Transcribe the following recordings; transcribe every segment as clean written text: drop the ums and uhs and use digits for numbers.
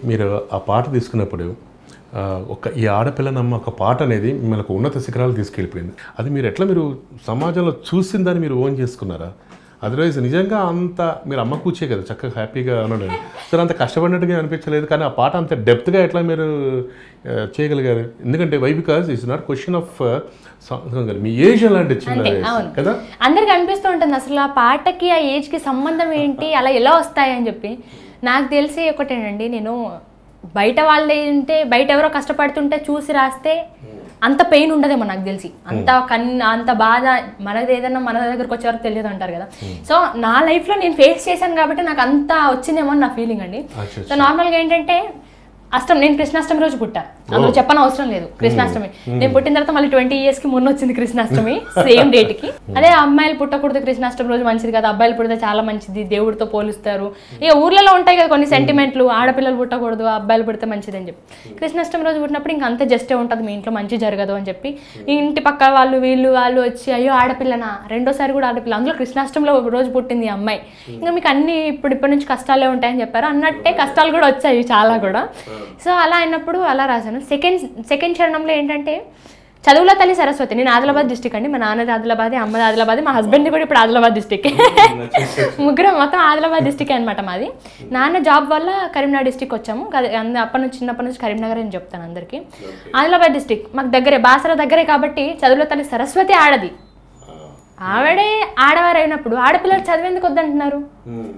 మీరు ఆ పాట తీసుకున్నప్పుడు ఈ ఆడపిల్లనమ్మ ఒక పాట అనేది మిమ్మల్ని ఉన్నత శిఖరాలు తీసుకెళ్ళిపోయింది. అది మీరు సమాజంలో చూసిన దాన్ని మీరు ఓన్ చేసుకున్నారా? అదర్వైజ్ నిజంగా అంత మీరు అమ్మ కూర్చే కదా చక్కగా హ్యాపీగా ఉన్నాడు. సరే అంత కష్టపడినట్టుగా అనిపించలేదు, కానీ ఆ పాట అంత డెప్త్గా ఎట్లా మీరు చేయగలిగారు? ఎందుకంటే why because it's not question of మీ ఏజ్ అలాంటి కదా, అందరికి అనిపిస్తూ ఉంటుంది అసలు ఆ పాటకి ఆ ఏజ్కి సంబంధం ఏంటి, అలా ఎలా వస్తాయని చెప్పి. నాకు తెలిసి ఒకటేనండి, నేను బయట వాళ్ళే ఉంటే బయట ఎవరో కష్టపడుతుంటే చూసి రాస్తే అంత పెయిన్ ఉండదేమో నాకు తెలిసి, అంత బాధ మనది ఏదన్నా మన దగ్గరకు వచ్చే వరకు తెలియదు అంటారు కదా. సో నా లైఫ్లో నేను ఫేస్ చేశాను కాబట్టి నాకు అంత వచ్చిందేమో నా ఫీలింగ్ అండి. సో నార్మల్గా ఏంటంటే నేను కృష్ణాష్టమి రోజు పుట్టా, అందులో చెప్పని అవసరం లేదు. కృష్ణాష్టమి నేను పుట్టిన తర్వాత మళ్ళీ 20 yearsకి మొన్న వచ్చింది కృష్ణాష్టమి, సేమ్ డేట్కి. అదే అమ్మాయిలు పుట్టకూడదు కృష్ణాష్టమి రోజు మంచిది కదా, అబ్బాయిలు పుడితే చాలా మంచిది, దేవుడితో పోలుస్తారు. ఇక ఊర్లలో ఉంటాయి కదా కొన్ని సెంటిమెంట్లు, ఆడపిల్లలు పుట్టకూడదు అబ్బాయిలు పుడితే మంచిది అని చెప్పి. కృష్ణాష్టమి రోజు పుట్టినప్పుడు ఇంక అంతే జస్టే ఉంటుంది, మీ ఇంట్లో మంచి జరగదు అని చెప్పి ఇంటి పక్క వాళ్ళు వాళ్ళు వచ్చి అయ్యో ఆడపిల్లనా, రెండోసారి కూడా ఆడపిల్ల, అందులో కృష్ణాష్టమిలో రోజు పుట్టింది ఈ అమ్మాయి, ఇంకా మీకు అన్ని ఇప్పటి నుంచి కష్టాలే ఉంటాయని చెప్పారు. అన్నట్టే కష్టాలు కూడా వచ్చాయి చాలా కూడా. సో అలా అయినప్పుడు అలా రాశాను. సెకండ్ చరణంలో ఏంటంటే చదువుల తల్లి సరస్వతి. నేను ఆదిలాబాద్ డిస్టిక్ అండి, మా నాన్నది ఆదిలాబాద్, అమ్మది ఆదిలాబాద్, మా హస్బెండ్ కూడా ఇప్పుడు ఆదిలాబాద్ డిస్టిక్, ముగ్గురం మొత్తం ఆదిలాబాద్ డిస్టిక్ అనమాట మాది. నాన్న జాబ్ వల్ల కరీంనగర్ డిస్టిక్ వచ్చాము, చిన్నప్పటి నుంచి కరీంనగర్ అని చెప్తాను అందరికీ. ఆదిలాబాద్ డిస్టిక్ మాకు దగ్గరే, బాసర దగ్గరే కాబట్టి చదువుల తల్లి సరస్వతి ఆడది, ఆవిడే ఆడవారు అయినప్పుడు ఆడపిల్లలు చదివేందుకు వద్దంటున్నారు?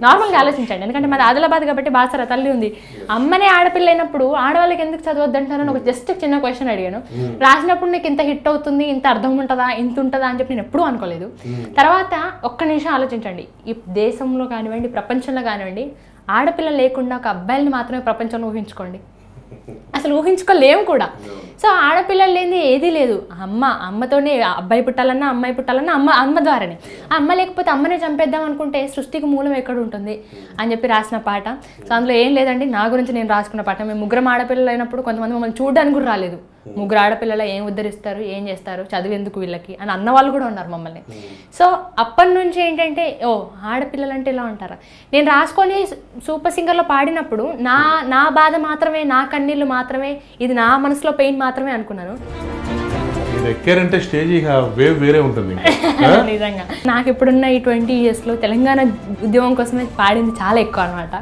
నార్మల్గా ఆలోచించండి. ఎందుకంటే మాది ఆదిలాబాద్ కాబట్టి బాసర తల్లి ఉంది, అమ్మనే ఆడపిల్ల అయినప్పుడు ఆడవాళ్ళకి ఎందుకు చదవద్దంటున్నారు అని ఒక జస్ట్ చిన్న క్వశ్చన్ అడిగాను. రాసినప్పుడు నీకు ఇంత హిట్ అవుతుంది, ఇంత అర్థం ఉంటుందా, ఇంత ఉంటుందా అని చెప్పి నేను ఎప్పుడూ అనుకోలేదు. తర్వాత ఒక్క నిమిషం ఆలోచించండి, ఈ దేశంలో కానివ్వండి ప్రపంచంలో కానివ్వండి ఆడపిల్ల లేకుండా ఒక అబ్బాయిని మాత్రమే ప్రపంచంలో ఊహించుకోండి, అసలు ఊహించుకోలేము కూడా. సో ఆడపిల్లలు లేనిది ఏదీ లేదు. అమ్మతోనే అబ్బాయి పుట్టాలన్నా అమ్మాయి పుట్టాలన్నా అమ్మ ద్వారానే. ఆ అమ్మ లేకపోతే అమ్మనే చంపేద్దాం అనుకుంటే సృష్టికి మూలం ఎక్కడ ఉంటుంది అని చెప్పి రాసిన పాట. సో అందులో ఏం లేదండి, నా గురించి నేను రాసుకున్న పాట. మేము ముగ్గురం ఆడపిల్లలు అయినప్పుడు కొంతమంది మమ్మల్ని చూడడానికి కూడా రాలేదు. ముగ్గురు ఆడపిల్లలు ఏం ఉద్ధరిస్తారు, ఏం చేస్తారు, చదివేందుకు వీళ్ళకి అని అన్న వాళ్ళు కూడా ఉన్నారు మమ్మల్ని. సో అప్పటి నుంచి ఏంటంటే ఆడపిల్లలు అంటే ఇలా ఉంటారా. నేను రాసుకొని సూపర్ సింగర్లో పాడినప్పుడు నా బాధ మాత్రమే, నా కన్నీళ్ళు మాత్రమే, ఇది నా మనసులో పెయిన్ మాత్రమే అనుకున్నాను. వేరే ఉంటుంది నిజంగా నాకు ఇప్పుడున్న ఈ 20 yearsలో తెలంగాణ ఉద్యమం కోసమే పాడింది చాలా ఎక్కువ అనమాట.